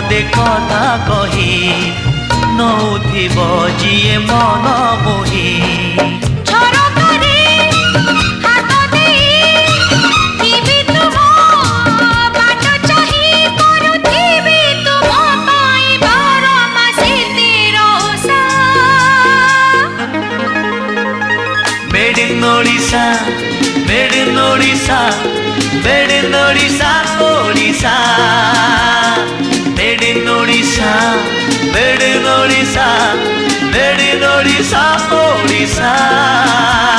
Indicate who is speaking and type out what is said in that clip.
Speaker 1: पदे कथा कही नौथिब जिए मन मोही Odisha, made in Odisha, made in Odisha, Odisha, made in Odisha, made in Odisha, made in Odisha, Odisha.